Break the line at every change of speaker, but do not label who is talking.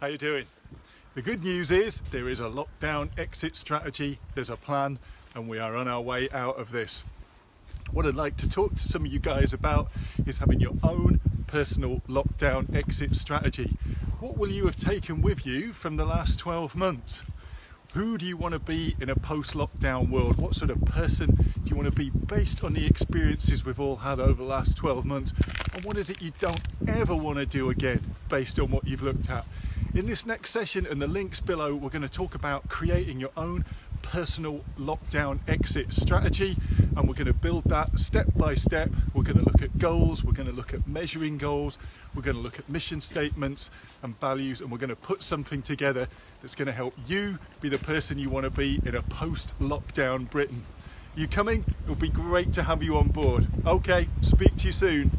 How you doing? The good news is there is a lockdown exit strategy, there's a plan, and we are on our way out of this. What I'd like to talk to some of you guys about is having your own personal lockdown exit strategy. What will you have taken with you from the last 12 months? Who do you want to be in a post-lockdown world? What sort of person do you want to be based on the experiences we've all had over the last 12 months? And what is it you don't ever want to do again based on what you've looked at? In this next session and the links below, we're going to talk about creating your own personal lockdown exit strategy, and we're going to build that step by step. We're going to look at goals, we're going to look at measuring goals, we're going to look at mission statements and values, and we're going to put something together that's going to help you be the person you want to be in a post-lockdown Britain. You coming? It would be great to have you on board. Okay, speak to you soon.